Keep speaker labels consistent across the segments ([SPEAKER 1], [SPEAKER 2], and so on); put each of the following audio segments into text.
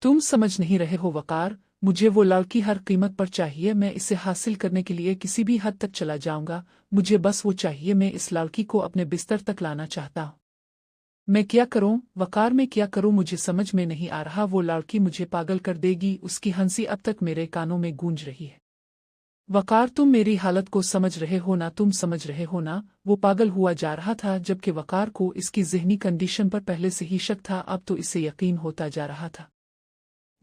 [SPEAKER 1] तुम समझ नहीं रहे हो वकार, मुझे वो लड़की हर कीमत पर चाहिए। मैं इसे हासिल करने के लिए किसी भी हद तक चला जाऊंगा। मुझे बस वो चाहिए। मैं इस लड़की को अपने बिस्तर तक लाना चाहता हूँ। मैं क्या करूं वकार, मैं क्या करूं? मुझे समझ में नहीं आ रहा। वो लड़की मुझे पागल कर देगी। उसकी हंसी अब तक मेरे कानों में गूंज रही है। वकार, तुम मेरी हालत को समझ रहे हो ना? तुम समझ रहे हो ना? वो पागल हुआ जा रहा था, जबकि वकार को इसकी ज़हनी कंडीशन पर पहले से ही शक था। अब तो इसे यकीन होता जा रहा था।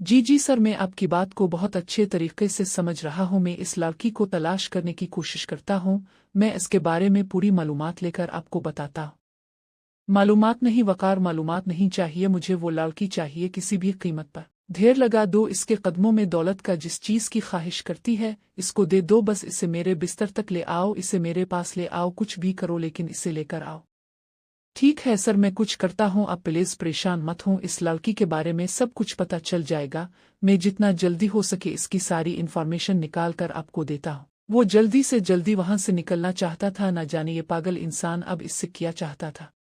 [SPEAKER 1] जी जी सर, मैं आपकी बात को बहुत अच्छे तरीके से समझ रहा हूँ। मैं इस लड़की को तलाश करने की कोशिश करता हूँ। मैं इसके बारे में पूरी मालूमात लेकर आपको बताता हूँ। मालूमात नहीं वकार, मालूमात नहीं चाहिए मुझे। वो लड़की चाहिए किसी भी कीमत पर। ढेर लगा दो इसके कदमों में दौलत का। जिस चीज़ की ख्वाहिश करती है इसको दे दो। बस इसे मेरे बिस्तर तक ले आओ, इसे मेरे पास ले आओ। कुछ भी करो लेकिन इसे लेकर आओ। ठीक है सर, मैं कुछ करता हूँ। आप प्लीज परेशान मत हो। इस लड़की के बारे में सब कुछ पता चल जाएगा। मैं जितना जल्दी हो सके इसकी सारी इन्फॉर्मेशन निकाल कर आपको देता हूँ। वो जल्दी से जल्दी वहां से निकलना चाहता था। न जाने ये पागल इंसान अब इससे क्या चाहता था।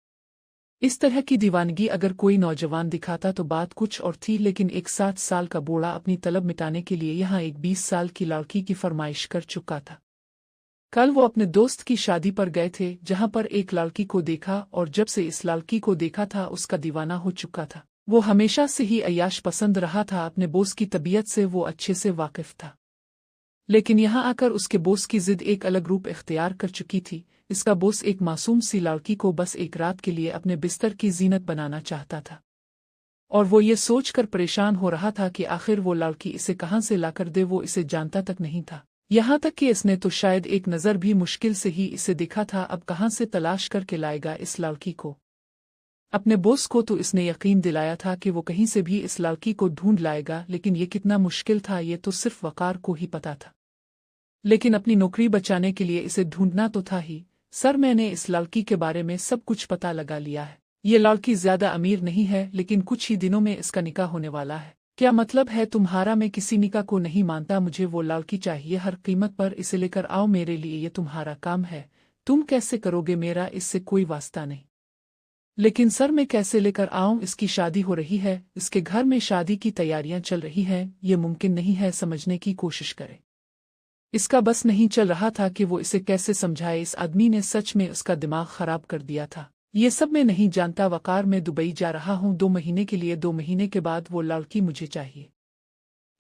[SPEAKER 1] इस तरह की दीवानगी अगर कोई नौजवान दिखाता तो बात कुछ और थी, लेकिन एक 60 साल का बूढ़ा अपनी तलब मिटाने के लिए यहाँ एक 20 साल की लड़की की फरमाइश कर चुका था। कल वो अपने दोस्त की शादी पर गए थे, जहां पर एक लड़की को देखा, और जब से इस लड़की को देखा था उसका दीवाना हो चुका था। वो हमेशा से ही अय्याश पसंद रहा था। अपने बोस की तबीयत से वो अच्छे से वाकिफ था, लेकिन यहाँ आकर उसके बोस की जिद एक अलग रूप इख्तियार कर चुकी थी। इसका बोस एक मासूम सी लड़की को बस एक रात के लिए अपने बिस्तर की जीनत बनाना चाहता था, और वो ये सोचकर परेशान हो रहा था कि आखिर वो लड़की इसे कहाँ से लाकर दे। वो इसे जानता तक नहीं था, यहाँ तक कि इसने तो शायद एक नज़र भी मुश्किल से ही इसे देखा था। अब कहाँ से तलाश करके लाएगा इस लड़की को? अपने बोस को तो इसने यकीन दिलाया था कि वो कहीं से भी इस लड़की को ढूंढ लाएगा, लेकिन ये कितना मुश्किल था ये तो सिर्फ वकार को ही पता था। लेकिन अपनी नौकरी बचाने के लिए इसे ढूंढना तो था ही। सर, मैंने इस लड़की के बारे में सब कुछ पता लगा लिया है। ये लड़की ज्यादा अमीर नहीं है, लेकिन कुछ ही दिनों में इसका निकाह होने वाला है। क्या मतलब है तुम्हारा? मैं किसी निकाह को नहीं मानता। मुझे वो लड़की चाहिए हर कीमत पर। इसे लेकर आओ मेरे लिए। ये तुम्हारा काम है। तुम कैसे करोगे मेरा इससे कोई वास्ता नहीं। लेकिन सर, मैं कैसे लेकर आऊं? इसकी शादी हो रही है, इसके घर में शादी की तैयारियां चल रही हैं। ये मुमकिन नहीं है। समझने की कोशिश करें। इसका बस नहीं चल रहा था कि वो इसे कैसे समझाए। इस आदमी ने सच में उसका दिमाग खराब कर दिया था। ये सब मैं नहीं जानता वकार। मैं दुबई जा रहा हूँ 2 महीने के लिए। 2 महीने के बाद वो लड़की मुझे चाहिए,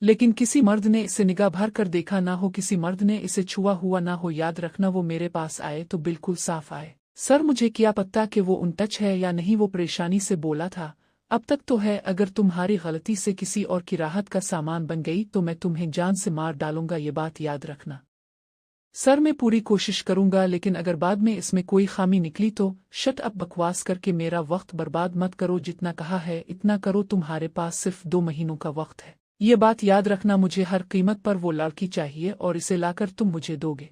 [SPEAKER 1] लेकिन किसी मर्द ने इसे निगाह भर कर देखा ना हो, किसी मर्द ने इसे छुआ हुआ ना हो। याद रखना, वो मेरे पास आए तो बिल्कुल साफ आए। सर, मुझे क्या पता कि वो उन टच है या नहीं। वो परेशानी से बोला था। अब तक तो है। अगर तुम्हारी गलती से किसी और की राहत का सामान बन गई तो मैं तुम्हें जान से मार डालूंगा। ये बात याद रखना। सर, मैं पूरी कोशिश करूंगा, लेकिन अगर बाद में इसमें कोई खामी निकली तो शट अप। बकवास करके मेरा वक्त बर्बाद मत करो। जितना कहा है इतना करो। तुम्हारे पास सिर्फ 2 महीनों का वक्त है। ये बात याद रखना। मुझे हर कीमत पर वो लड़की चाहिए और इसे लाकर तुम मुझे दोगे।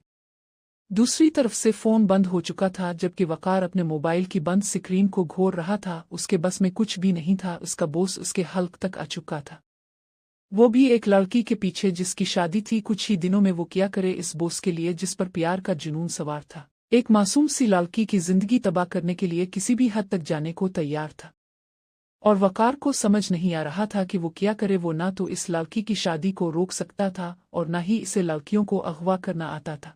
[SPEAKER 1] दूसरी तरफ से फोन बंद हो चुका था, जबकि वकार अपने मोबाइल की बंद स्क्रीन को घोर रहा था। उसके बस में कुछ भी नहीं था। उसका बोस उसके हल्क तक आ चुका था, वो भी एक लड़की के पीछे जिसकी शादी थी कुछ ही दिनों में। वो क्या करे इस बोस के लिए जिस पर प्यार का जुनून सवार था। एक मासूम सी लड़की की जिंदगी तबाह करने के लिए किसी भी हद तक जाने को तैयार था, और वकार को समझ नहीं आ रहा था कि वो क्या करे। वो ना तो इस लड़की की शादी को रोक सकता था और ना ही इसे लड़कियों को अगवा करना आता था।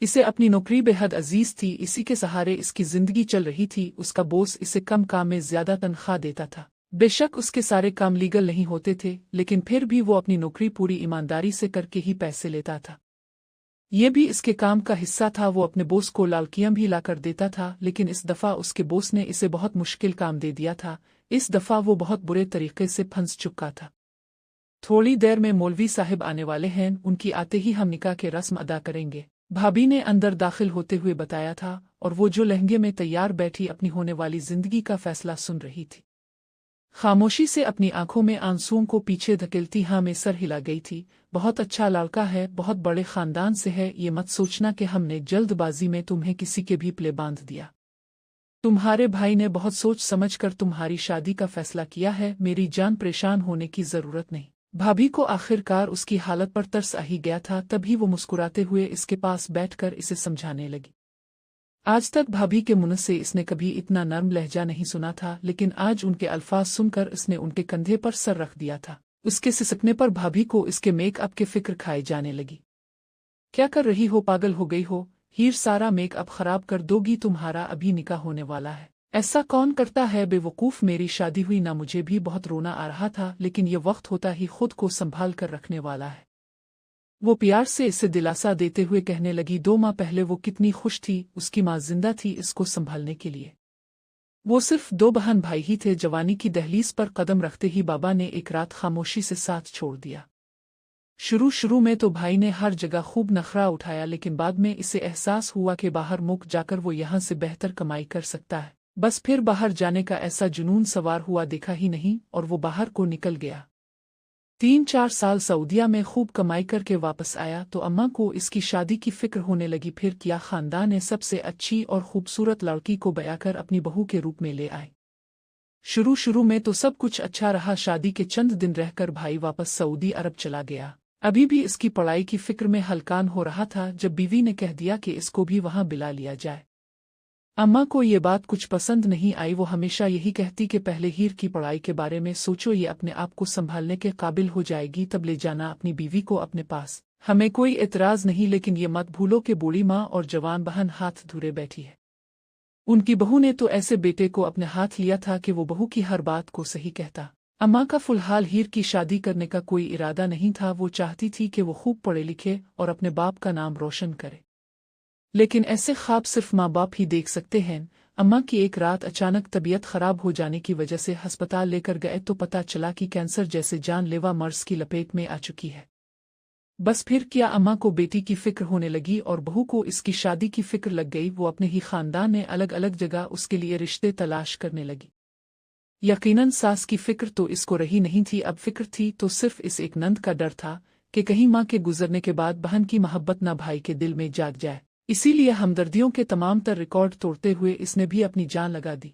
[SPEAKER 1] इसे अपनी नौकरी बेहद अजीज थी। इसी के सहारे इसकी जिंदगी चल रही थी। उसका बोस इसे कम काम में ज्यादा तनख्वाह देता था। बेशक उसके सारे काम लीगल नहीं होते थे, लेकिन फिर भी वो अपनी नौकरी पूरी ईमानदारी से करके ही पैसे लेता था। ये भी इसके काम का हिस्सा था। वो अपने बोस को लड़कियां भी लाकर देता था, लेकिन इस दफा उसके बोस ने इसे बहुत मुश्किल काम दे दिया था। इस दफा वो बहुत बुरे तरीके से फंस चुका था। थोड़ी देर में मौलवी साहिब आने वाले हैं। उनकी आते ही हम निकाह के रस्म अदा करेंगे, भाभी ने अंदर दाखिल होते हुए बताया था। और वो जो लहंगे में तैयार बैठी अपनी होने वाली जिंदगी का फैसला सुन रही थी, खामोशी से अपनी आंखों में आंसुओं को पीछे धकेलती हाँ में सर हिला गई थी। बहुत अच्छा लड़का है, बहुत बड़े खानदान से है। ये मत सोचना कि हमने जल्दबाजी में तुम्हें किसी के भी प्ले बांध दिया। तुम्हारे भाई ने बहुत सोच समझ कर तुम्हारी शादी का फैसला किया है। मेरी जान, परेशान होने की जरूरत नहीं। भाभी को आखिरकार उसकी हालत पर तरस आ ही गया था। तभी वो मुस्कुराते हुए इसके पास बैठकर इसे समझाने लगी। आज तक भाभी के मुंह से इसने कभी इतना नर्म लहजा नहीं सुना था, लेकिन आज उनके अल्फाज सुनकर इसने उनके कंधे पर सर रख दिया था। उसके सिसकने पर भाभी को इसके मेकअप के फिक्र खाई जाने लगी। क्या कर रही हो, पागल हो गई हो? हीर, सारा मेकअप खराब कर दोगी, तुम्हारा अभी निकाह होने वाला है। ऐसा कौन करता है बेवकूफ़, मेरी शादी हुई ना, मुझे भी बहुत रोना आ रहा था, लेकिन ये वक्त होता ही खुद को संभाल कर रखने वाला है। वो प्यार से इसे दिलासा देते हुए कहने लगी, 2 माह पहले वो कितनी खुश थी, उसकी माँ जिंदा थी इसको संभालने के लिए। वो सिर्फ 2 बहन भाई ही थे। जवानी की दहलीज पर कदम रखते ही बाबा ने एक रात खामोशी से साथ छोड़ दिया। शुरू में तो भाई ने हर जगह खूब नखरा उठाया, लेकिन बाद में इसे एहसास हुआ कि बाहर मुक जाकर वो यहाँ से बेहतर कमाई कर सकता है। बस फिर बाहर जाने का ऐसा जुनून सवार हुआ देखा ही नहीं, और वो बाहर को निकल गया। 3-4 साल सऊदिया में खूब कमाई करके वापस आया तो अम्मा को इसकी शादी की फिक्र होने लगी। फिर क्या खानदान ने सबसे अच्छी और खूबसूरत लड़की को ब्याह कर अपनी बहू के रूप में ले आए। शुरू में तो सब कुछ अच्छा रहा। शादी के चंद दिन रहकर भाई वापस सऊदी अरब चला गया। अभी भी इसकी पढ़ाई की फिक्र में हलकान हो रहा था जब बीवी ने कह दिया कि इसको भी वहां बुला लिया जाए। अम्मा को ये बात कुछ पसंद नहीं आई। वो हमेशा यही कहती कि पहले हीर की पढ़ाई के बारे में सोचो, ये अपने आप को संभालने के काबिल हो जाएगी, तब ले जाना अपनी बीवी को अपने पास। हमें कोई एतराज नहीं, लेकिन ये मत भूलो कि बूढ़ी माँ और जवान बहन हाथ धुरे बैठी है। उनकी बहू ने तो ऐसे बेटे को अपने हाथ लिया था कि वो बहू की हर बात को सही कहता। अम्मा का फिलहाल हीर की शादी करने का कोई इरादा नहीं था। वो चाहती थी कि वो खूब पढ़े लिखे और अपने बाप का नाम रोशन करे, लेकिन ऐसे ख्वाब सिर्फ माँ बाप ही देख सकते हैं। अम्मा की एक रात अचानक तबीयत खराब हो जाने की वजह से अस्पताल लेकर गए तो पता चला कि कैंसर जैसे जानलेवा मर्ज की लपेट में आ चुकी है। बस फिर क्या, अम्मा को बेटी की फिक्र होने लगी और बहू को इसकी शादी की फिक्र लग गई। वो अपने ही खानदान में अलग अलग जगह उसके लिए रिश्ते तलाश करने लगी। यकीनन सास की फिक्र तो इसको रही नहीं थी, अब फिक्र थी तो सिर्फ इस एक नंद का डर था कि कहीं माँ के गुजरने के बाद बहन की मोहब्बत ना भाई के दिल में जाग जाए। इसीलिए हमदर्दियों के तमाम तर रिकॉर्ड तोड़ते हुए इसने भी अपनी जान लगा दी,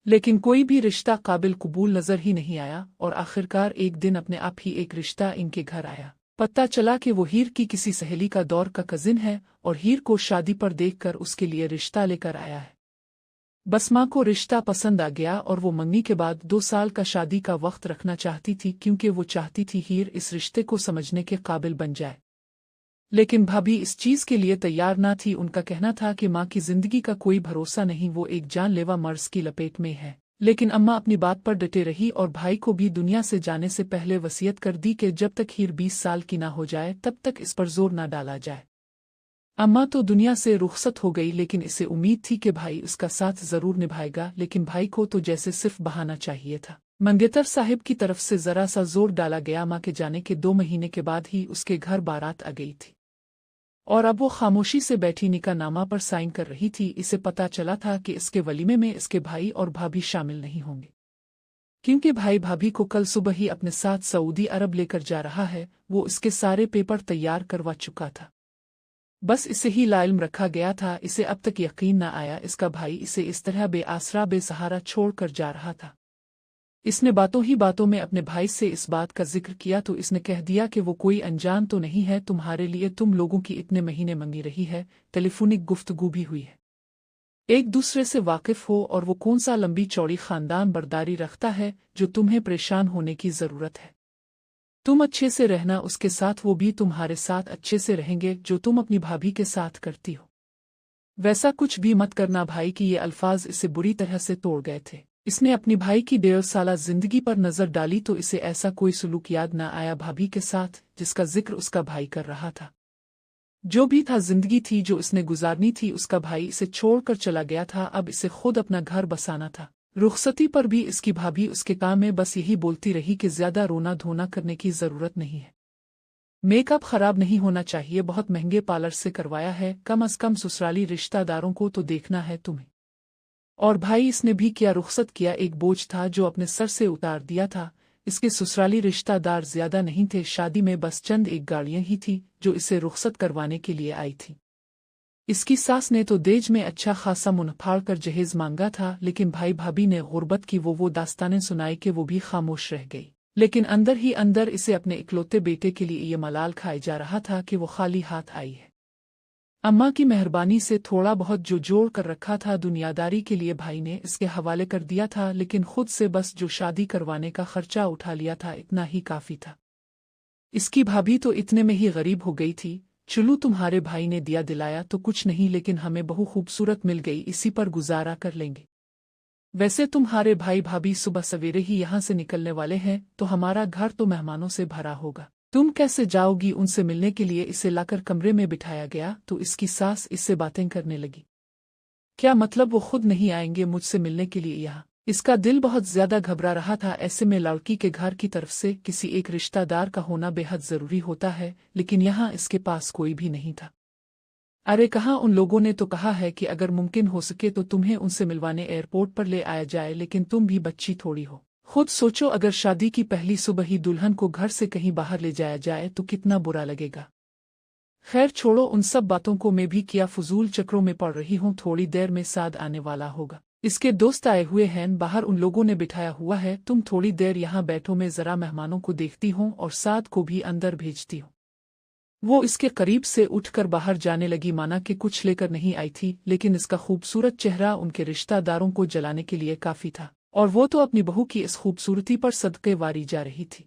[SPEAKER 1] लेकिन कोई भी रिश्ता काबिल कबूल नजर ही नहीं आया। और आखिरकार एक दिन अपने आप ही एक रिश्ता इनके घर आया। पता चला कि वो हीर की किसी सहेली का दौर का कजिन है और हीर को शादी पर देखकर उसके लिए रिश्ता लेकर आया है। बस माँ को रिश्ता पसंद आ गया और वो मंगनी के बाद 2 साल का शादी का वक्त रखना चाहती थी, क्योंकि वो चाहती थी हीर इस रिश्ते को समझने के काबिल बन जाए। लेकिन भाभी इस चीज के लिए तैयार ना थी। उनका कहना था कि माँ की जिंदगी का कोई भरोसा नहीं, वो एक जानलेवा मर्ज की लपेट में है। लेकिन अम्मा अपनी बात पर डटे रही और भाई को भी दुनिया से जाने से पहले वसीयत कर दी कि जब तक हीर 20 साल की ना हो जाए तब तक इस पर जोर ना डाला जाए। अम्मा तो दुनिया से रुखसत हो गई, लेकिन इसे उम्मीद थी कि भाई उसका साथ जरूर निभाएगा। लेकिन भाई को तो जैसे सिर्फ बहाना चाहिए था। मंगेतर साहिब की तरफ से जरा सा जोर डाला गया। माँ के जाने के 2 महीने के बाद ही उसके घर बारात आ गई थी और अब वो खामोशी से बैठी निकाहनामा पर साइन कर रही थी। इसे पता चला था कि इसके वलीमे में इसके भाई और भाभी शामिल नहीं होंगे, क्योंकि भाई भाभी को कल सुबह ही अपने साथ सऊदी अरब लेकर जा रहा है। वो इसके सारे पेपर तैयार करवा चुका था, बस इसे ही लाइल्म रखा गया था। इसे अब तक यकीन न आया इसका भाई इसे इस तरह बेआसरा बेसहारा छोड़कर जा रहा था। इसने बातों ही बातों में अपने भाई से इस बात का जिक्र किया तो इसने कह दिया कि वो कोई अनजान तो नहीं है तुम्हारे लिए, तुम लोगों की इतने महीने मंगी रही है, टेलीफोनिक गुफ्तगू भी हुई है, एक दूसरे से वाकिफ हो, और वो कौन सा लंबी चौड़ी खानदान बर्दारी रखता है जो तुम्हें परेशान होने की जरूरत है। तुम अच्छे से रहना उसके साथ, वो भी तुम्हारे साथ अच्छे से रहेंगे जो तुम अपनी भाभी के साथ करती हो। वैसा कुछ भी मत करना। भाई की ये अल्फाज इसे बुरी तरह से तोड़ गए थे। इसने अपनी भाई की 1.5 साला जिंदगी पर नजर डाली तो इसे ऐसा कोई सलूक याद न आया भाभी के साथ जिसका जिक्र उसका भाई कर रहा था। जो भी था, जिंदगी थी जो इसने गुजारनी थी, उसका भाई इसे छोड़कर चला गया था। अब इसे खुद अपना घर बसाना था। रुखसती पर भी इसकी भाभी उसके काम में बस यही बोलती रही कि ज्यादा रोना धोना करने की जरूरत नहीं है, मेकअप खराब नहीं होना चाहिए, बहुत महंगे पार्लर से करवाया है, कम अज कम ससुराली रिश्तेदारों को तो देखना है तुम्हें। और भाई इसने भी क्या रुखसत किया, एक बोझ था जो अपने सर से उतार दिया था। इसके ससुराली रिश्तेदार ज्यादा नहीं थे, शादी में बस चंद एक गाड़ियां ही थी जो इसे रुखसत करवाने के लिए आई थी। इसकी सास ने तो देज में अच्छा खासा मुनफाड़ कर जहेज मांगा था, लेकिन भाई भाभी ने गुर्बत की वो दास्तानें सुनाई कि वो भी खामोश रह गई। लेकिन अंदर ही अंदर इसे अपने इकलौते बेटे के लिए ये मलाल खाए जा रहा था कि वो खाली हाथ आई है। अम्मा की मेहरबानी से थोड़ा बहुत जो जोड़ कर रखा था दुनियादारी के लिए भाई ने इसके हवाले कर दिया था, लेकिन खुद से बस जो शादी करवाने का खर्चा उठा लिया था इतना ही काफी था। इसकी भाभी तो इतने में ही गरीब हो गई थी। चलो तुम्हारे भाई ने दिया दिलाया तो कुछ नहीं, लेकिन हमें बहु खूबसूरत मिल गई, इसी पर गुजारा कर लेंगे। वैसे तुम्हारे भाई भाभी सुबह सवेरे ही यहाँ से निकलने वाले हैं, तो हमारा घर तो मेहमानों से भरा होगा। तुम कैसे जाओगी उनसे मिलने के लिए? इसे लाकर कमरे में बिठाया गया तो इसकी सास इससे बातें करने लगी। क्या मतलब वो खुद नहीं आएंगे मुझसे मिलने के लिए यहाँ? इसका दिल बहुत ज्यादा घबरा रहा था। ऐसे में लड़की के घर की तरफ से किसी एक रिश्तेदार का होना बेहद जरूरी होता है, लेकिन यहाँ इसके पास कोई भी नहीं था। अरे कहाँ, उन लोगों ने तो कहा है कि अगर मुमकिन हो सके तो तुम्हें उनसे मिलवाने एयरपोर्ट पर ले आया जाए, लेकिन तुम भी बच्ची थोड़ी हो। खुद सोचो, अगर शादी की पहली सुबह ही दुल्हन को घर से कहीं बाहर ले जाया जाए तो कितना बुरा लगेगा। खैर छोड़ो उन सब बातों को, मैं भी क्या फजूल चक्रों में पड़ रही हूँ। थोड़ी देर में साद आने वाला होगा, इसके दोस्त आए हुए हैं, बाहर उन लोगों ने बिठाया हुआ है। तुम थोड़ी देर यहाँ बैठो, मैं जरा मेहमानों को देखती हूँ और साद को भी अंदर भेजती हूँ। वो इसके करीब से उठकर बाहर जाने लगी, माना कि कुछ लेकर नहीं आई थी, लेकिन इसका खूबसूरत चेहरा उनके रिश्तेदारों को जलाने के लिए काफी था, और वो तो अपनी बहू की इस खूबसूरती पर सदके वारी जा रही थी।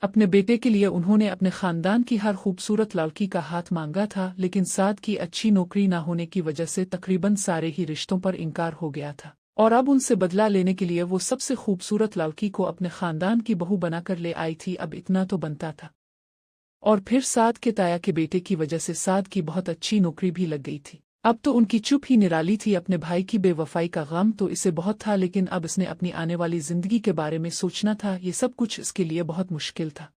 [SPEAKER 1] अपने बेटे के लिए उन्होंने अपने खानदान की हर खूबसूरत लड़की का हाथ मांगा था, लेकिन साद की अच्छी नौकरी न होने की वजह से तकरीबन सारे ही रिश्तों पर इनकार हो गया था, और अब उनसे बदला लेने के लिए वो सबसे खूबसूरत लड़की को अपने खानदान की बहू बनाकर ले आई थी। अब इतना तो बनता था। और फिर साद के ताया के बेटे की वजह से साद की बहुत अच्छी नौकरी भी लग गई थी। अब तो उनकी चुप ही निराली थी। अपने भाई की बेवफाई का गम तो इसे बहुत था, लेकिन अब इसने अपनी आने वाली जिंदगी के बारे में सोचना था। ये सब कुछ इसके लिए बहुत मुश्किल था।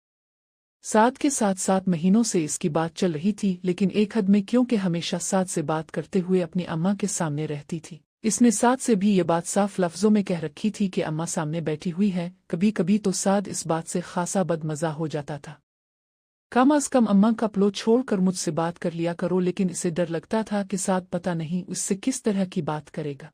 [SPEAKER 1] साद के साथ 7 महीनों से इसकी बात चल रही थी, लेकिन एक हद में, क्योंकि हमेशा साद से बात करते हुए अपनी अम्मा के सामने रहती थी। इसने साद से भी ये बात साफ लफ्जों में कह रखी थी कि अम्मा सामने बैठी हुई है। कभी कभी तो साद इस बात से खासा बदमजा हो जाता था। कम अज कम अम्मा का प्लो छोड़कर मुझसे बात कर लिया करो, लेकिन इसे डर लगता था कि साद पता नहीं उससे किस तरह की बात करेगा।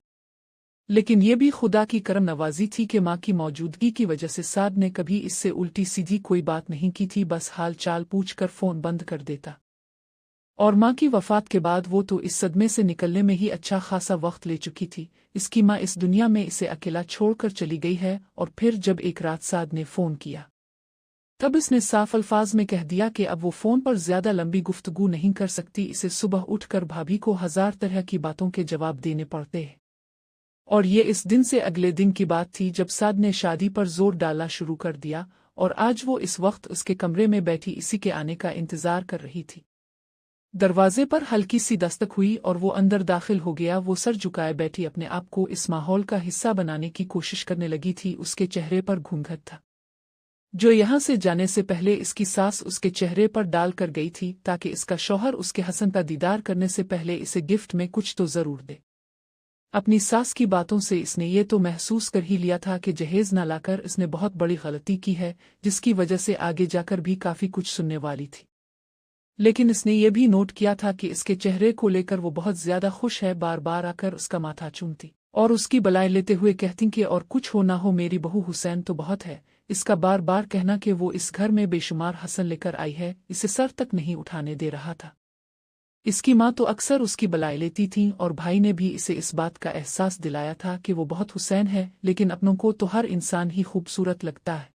[SPEAKER 1] लेकिन ये भी खुदा की करम नवाजी थी कि माँ की मौजूदगी की वजह से साद ने कभी इससे उल्टी सीधी कोई बात नहीं की थी, बस हाल चाल पूछकर फोन बंद कर देता। और माँ की वफात के बाद वो तो इस सदमे से निकलने में ही अच्छा खासा वक्त ले चुकी थी। इसकी माँ इस दुनिया में इसे अकेला छोड़कर चली गई है। और फिर जब एक रात साद ने फोन किया, तब इसने साफ अल्फाज में कह दिया कि अब वो फोन पर ज्यादा लंबी गुफ्तगू नहीं कर सकती। इसे सुबह उठकर भाभी को 1000 तरह की बातों के जवाब देने पड़ते हैं। और ये इस दिन से अगले दिन की बात थी जब साद ने शादी पर जोर डालना शुरू कर दिया, और आज वो इस वक्त उसके कमरे में बैठी इसी के आने का इंतजार कर रही थी। दरवाजे पर हल्की सी दस्तक हुई और वो अंदर दाखिल हो गया। वो सर झुकाए बैठी अपने आप को इस माहौल का हिस्सा बनाने की कोशिश करने लगी थी। उसके चेहरे पर घूंघट था, जो यहाँ से जाने से पहले इसकी सास उसके चेहरे पर डाल कर गई थी, ताकि इसका शौहर उसके हसन का दीदार करने से पहले इसे गिफ्ट में कुछ तो जरूर दे। अपनी सास की बातों से इसने ये तो महसूस कर ही लिया था कि जहेज न लाकर इसने बहुत बड़ी गलती की है, जिसकी वजह से आगे जाकर भी काफी कुछ सुनने वाली थी। लेकिन इसने ये भी नोट किया था कि इसके चेहरे को लेकर वो बहुत ज्यादा खुश है। बार बार आकर उसका माथा चूमती और उसकी बलाएं लेते हुए कहती कि और कुछ हो ना हो, मेरी बहू हुसैन तो बहुत है। इसका बार बार कहना कि वो इस घर में बेशुमार हसन लेकर आई है, इसे सर तक नहीं उठाने दे रहा था। इसकी माँ तो अक्सर उसकी बलाएं लेती थी, और भाई ने भी इसे इस बात का एहसास दिलाया था कि वो बहुत हुसैन है, लेकिन अपनों को तो हर इंसान ही खूबसूरत लगता है।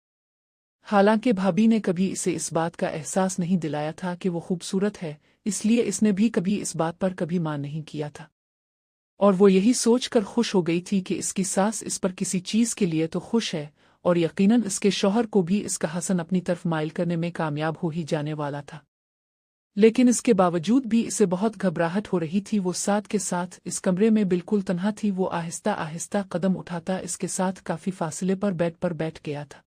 [SPEAKER 1] हालांकि भाभी ने कभी इसे इस बात का एहसास नहीं दिलाया था कि वो खूबसूरत है, इसलिए इसने भी कभी इस बात पर कभी मान नहीं किया था। और वो यही सोचकर खुश हो गई थी कि इसकी सास इस पर किसी चीज के लिए तो खुश है, और यकीनन इसके शौहर को भी इसका हसन अपनी तरफ माइल करने में कामयाब हो ही जाने वाला था। लेकिन इसके बावजूद भी इसे बहुत घबराहट हो रही थी। वो साद के साथ इस कमरे में बिल्कुल तन्हा थी। वो आहिस्ता आहिस्ता कदम उठाता इसके साथ काफी फासले पर बेड पर बैठ गया था।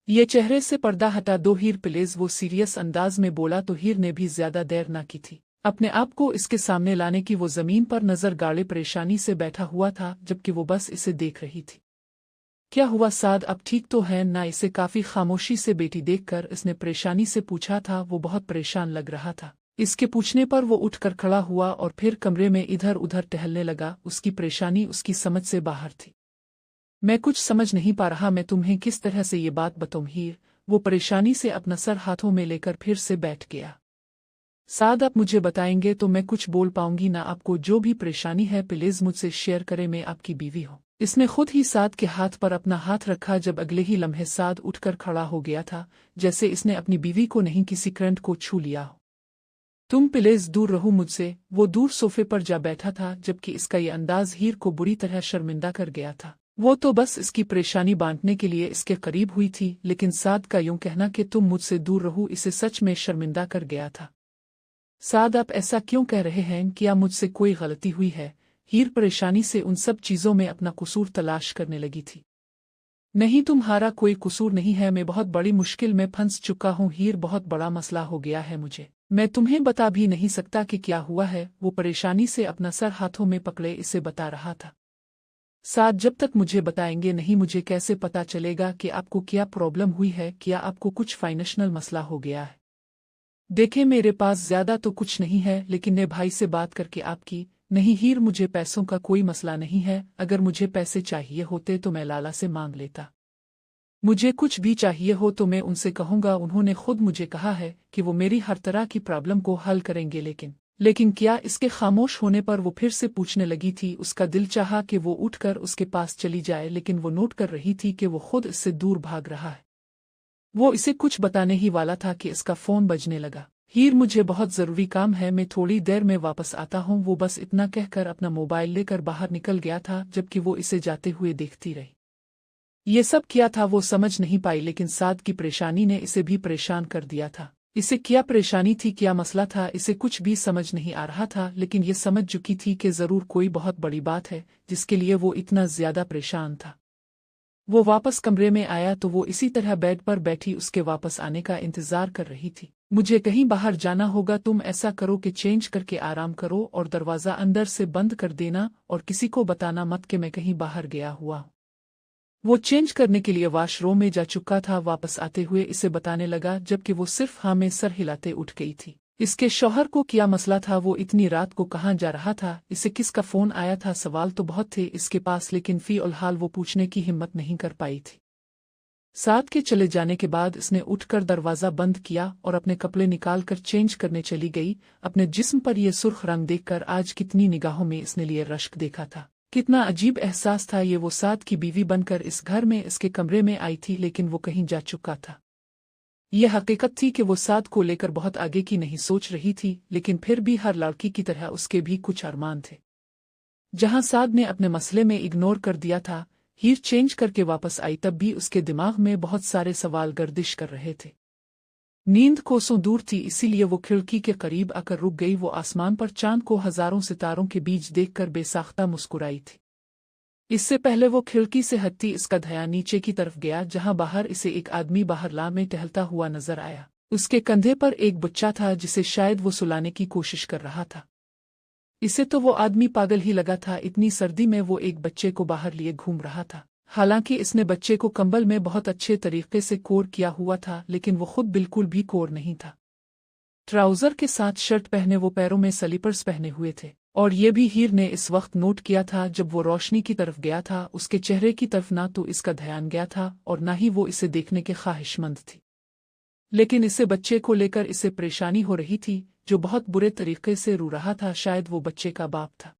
[SPEAKER 1] ये चेहरे से पर्दा हटा दो हीर प्लीज, वो सीरियस अंदाज में बोला। तो हीर ने भी ज्यादा देर ना की थी अपने आप को इसके सामने लाने की। वो जमीन पर नजर गाड़े परेशानी से बैठा हुआ था, जबकि वो बस इसे देख रही थी। क्या हुआ साद, अब ठीक तो है ना? इसे काफी खामोशी से बेटी देखकर इसने परेशानी से पूछा था। वो बहुत परेशान लग रहा था। इसके पूछने पर वो उठकर खड़ा हुआ और फिर कमरे में इधर उधर टहलने लगा। उसकी परेशानी उसकी समझ से बाहर थी। मैं कुछ समझ नहीं पा रहा, मैं तुम्हें किस तरह से ये बात बताऊं हीर। वो परेशानी से अपना सर हाथों में लेकर फिर से बैठ गया। साद आप मुझे बताएंगे तो मैं कुछ बोल पाऊंगी ना। आपको जो भी परेशानी है प्लीज मुझसे शेयर करें, मैं आपकी बीवी हूँ। इसने खुद ही साद के हाथ पर अपना हाथ रखा। जब अगले ही लम्हे साद उठकर खड़ा हो गया था, जैसे इसने अपनी बीवी को नहीं किसी करंट को छू लिया हो। तुम प्लीज दूर रहो मुझसे। वो दूर सोफे पर जा बैठा था, जबकि इसका ये अंदाज हीर को बुरी तरह शर्मिंदा कर गया था। वो तो बस इसकी परेशानी बांटने के लिए इसके करीब हुई थी, लेकिन साद का यूं कहना कि तुम मुझसे दूर रहो इसे सच में शर्मिंदा कर गया था। साद आप ऐसा क्यों कह रहे हैं? क्या मुझसे कोई गलती हुई है? हीर परेशानी से उन सब चीजों में अपना कसूर तलाश करने लगी थी। नहीं, तुम्हारा कोई कसूर नहीं है, मैं बहुत बड़ी मुश्किल में फंस चुका हूँ हीर, बहुत बड़ा मसला हो गया है मुझे। मैं तुम्हें बता भी नहीं सकता कि क्या हुआ है। वो परेशानी से अपना सर हाथों में पकड़े इसे बता रहा था। साद जब तक मुझे बताएंगे नहीं मुझे कैसे पता चलेगा कि आपको क्या प्रॉब्लम हुई है? क्या आपको कुछ फाइनेंशियल मसला हो गया है? देखें, मेरे पास ज्यादा तो कुछ नहीं है, लेकिन ने भाई से बात करके आपकी। नहीं हीर, मुझे पैसों का कोई मसला नहीं है। अगर मुझे पैसे चाहिए होते तो मैं लाला से मांग लेता। मुझे कुछ भी चाहिए हो तो मैं उनसे कहूंगा। उन्होंने खुद मुझे कहा है कि वो मेरी हर तरह की प्रॉब्लम को हल करेंगे। लेकिन क्या? इसके खामोश होने पर वो फिर से पूछने लगी थी। उसका दिल चाहा कि वो उठकर उसके पास चली जाए, लेकिन वो नोट कर रही थी कि वो खुद इससे दूर भाग रहा है। वो इसे कुछ बताने ही वाला था कि इसका फोन बजने लगा। हीर, मुझे बहुत जरूरी काम है, मैं थोड़ी देर में वापस आता हूँ। वो बस इतना कहकर अपना मोबाइल लेकर बाहर निकल गया था, जबकि वो इसे जाते हुए देखती रही। ये सब क्या था वो समझ नहीं पाई, लेकिन साद की परेशानी ने इसे भी परेशान कर दिया था। इसे क्या परेशानी थी, क्या मसला था, इसे कुछ भी समझ नहीं आ रहा था। लेकिन ये समझ चुकी थी कि जरूर कोई बहुत बड़ी बात है जिसके लिए वो इतना ज्यादा परेशान था। वो वापस कमरे में आया तो वो इसी तरह बेड पर बैठी उसके वापस आने का इंतजार कर रही थी। मुझे कहीं बाहर जाना होगा, तुम ऐसा करो कि चेंज करके आराम करो और दरवाजा अंदर से बंद कर देना और किसी को बताना मत कि मैं कहीं बाहर गया हुआ हूँ। वो चेंज करने के लिए वॉशरूम में जा चुका था। वापस आते हुए इसे बताने लगा, जबकि वो सिर्फ हाँ में सर हिलाते उठ गई थी। इसके शौहर को क्या मसला था? वो इतनी रात को कहाँ जा रहा था? इसे किसका फोन आया था? सवाल तो बहुत थे इसके पास, लेकिन फिलहाल वो पूछने की हिम्मत नहीं कर पाई थी। साद के चले जाने के बाद इसने उठकर दरवाजा बंद किया और अपने कपड़े निकालकर चेंज करने चली गई। अपने जिस्म पर यह सुर्ख रंग देखकर आज कितनी निगाहों में इसने लिए रश्क देखा था। कितना अजीब एहसास था। ये वो साद की बीवी बनकर इस घर में इसके कमरे में आई थी, लेकिन वो कहीं जा चुका था। यह हकीकत थी कि वो साद को लेकर बहुत आगे की नहीं सोच रही थी, लेकिन फिर भी हर लड़की की तरह उसके भी कुछ अरमान थे। जहां साद ने अपने मसले में इग्नोर कर दिया था, हीर चेंज करके वापस आई, तब भी उसके दिमाग में बहुत सारे सवाल गर्दिश कर रहे थे। नींद कोसों दूर थी, इसीलिए वो खिड़की के करीब आकर रुक गई। वो आसमान पर चांद को हजारों सितारों के बीच देखकर बेसाख्ता मुस्कुराई थी। इससे पहले वो खिड़की से हटती इसका ध्यान नीचे की तरफ गया, जहां बाहर इसे एक आदमी बाहरला में टहलता हुआ नजर आया। उसके कंधे पर एक बच्चा था जिसे शायद वो सुलाने की कोशिश कर रहा था। इसे तो वो आदमी पागल ही लगा था। इतनी सर्दी में वो एक बच्चे को बाहर लिए घूम रहा था। हालांकि इसने बच्चे को कंबल में बहुत अच्छे तरीके से कोर किया हुआ था, लेकिन वो खुद बिल्कुल भी कोर नहीं था। ट्राउजर के साथ शर्ट पहने वो पैरों में स्लीपर्स पहने हुए थे, और ये भी हीर ने इस वक्त नोट किया था जब वो रोशनी की तरफ गया था। उसके चेहरे की तरफ ना तो इसका ध्यान गया था और ना ही वो इसे देखने के ख्वाहिशमंद थी। लेकिन इसे बच्चे को लेकर इसे परेशानी हो रही थी, जो बहुत बुरे तरीके से रो रहा था। शायद वो बच्चे का बाप था।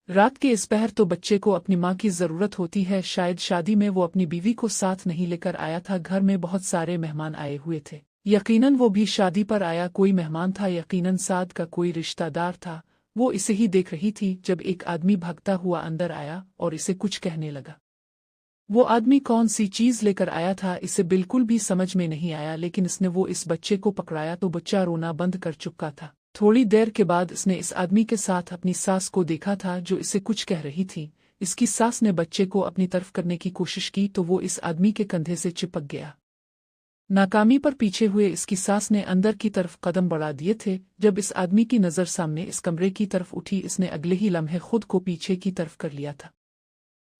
[SPEAKER 1] रात के इस पहर तो बच्चे को अपनी माँ की जरूरत होती है। शायद शादी में वो अपनी बीवी को साथ नहीं लेकर आया था। घर में बहुत सारे मेहमान आए हुए थे। यकीनन वो भी शादी पर आया कोई मेहमान था। यकीनन साद का कोई रिश्तेदार था। वो इसे ही देख रही थी जब एक आदमी भागता हुआ अंदर आया और इसे कुछ कहने लगा। वो आदमी कौन सी चीज लेकर आया था इसे बिल्कुल भी समझ में नहीं आया, लेकिन इसने वो इस बच्चे को पकड़ाया तो बच्चा रोना बंद कर चुका था। थोड़ी देर के बाद इसने इस आदमी के साथ अपनी सास को देखा था जो इसे कुछ कह रही थी। इसकी सास ने बच्चे को अपनी तरफ करने की कोशिश की तो वो इस आदमी के कंधे से चिपक गया। नाकामी पर पीछे हुए इसकी सास ने अंदर की तरफ कदम बढ़ा दिए थे। जब इस आदमी की नज़र सामने इस कमरे की तरफ उठी, इसने अगले ही लम्हे खुद को पीछे की तरफ कर लिया था।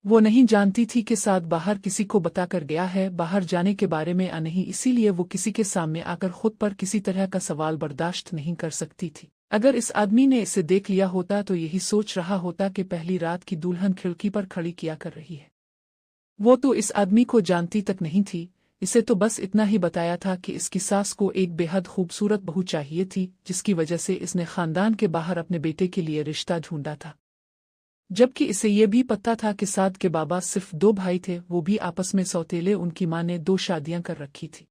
[SPEAKER 1] वो नहीं जानती थी कि साद बाहर किसी को बताकर गया है, बाहर जाने के बारे में नहीं, इसीलिए वो किसी के सामने आकर खुद पर किसी तरह का सवाल बर्दाश्त नहीं कर सकती थी। अगर इस आदमी ने इसे देख लिया होता तो यही सोच रहा होता कि पहली रात की दुल्हन खिड़की पर खड़ी किया कर रही है। वो तो इस आदमी को जानती तक नहीं थी, इसे तो बस इतना ही बताया था कि इसकी सास को एक बेहद खूबसूरत बहू चाहिए थी, जिसकी वजह से इसने खानदान के बाहर अपने बेटे के लिए रिश्ता ढूंढा था। जबकि इसे ये भी पता था कि साद के बाबा सिर्फ 2 भाई थे, वो भी आपस में सौतेले। उनकी माँ ने 2 शादियां कर रखी थी।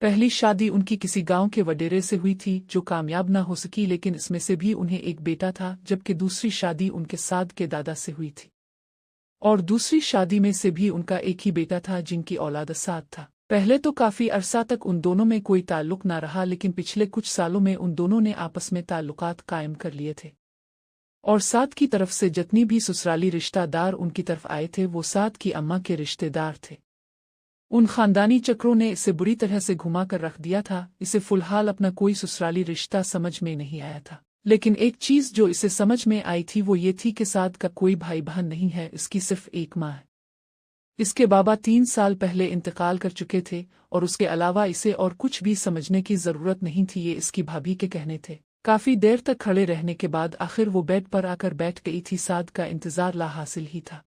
[SPEAKER 1] पहली शादी उनकी किसी गांव के वडेरे से हुई थी जो कामयाब ना हो सकी, लेकिन इसमें से भी उन्हें एक बेटा था। जबकि दूसरी शादी उनके साद के दादा से हुई थी, और दूसरी शादी में से भी उनका एक ही बेटा था जिनकी औलाद साद था। पहले तो काफी अरसा तक उन दोनों में कोई ताल्लुक ना रहा, लेकिन पिछले कुछ सालों में उन दोनों ने आपस में ताल्लुकात कायम कर लिए थे। और साद की तरफ से जितनी भी ससुराली रिश्तेदार उनकी तरफ आए थे वो साद की अम्मा के रिश्तेदार थे। उन खानदानी चक्रों ने इसे बुरी तरह से घुमा कर रख दिया था। इसे फिलहाल अपना कोई ससुराली रिश्ता समझ में नहीं आया था, लेकिन एक चीज जो इसे समझ में आई थी वो ये थी कि साद का कोई भाई बहन नहीं है, इसकी सिर्फ एक माँ है। इसके बाबा 3 साल पहले इंतकाल कर चुके थे, और उसके अलावा इसे और कुछ भी समझने की जरूरत नहीं थी। ये इसकी भाभी के कहने थे। काफी देर तक खड़े रहने के बाद आखिर वो बेड पर आकर बैठ गई थी। साद का इंतजार ला हासिल ही था।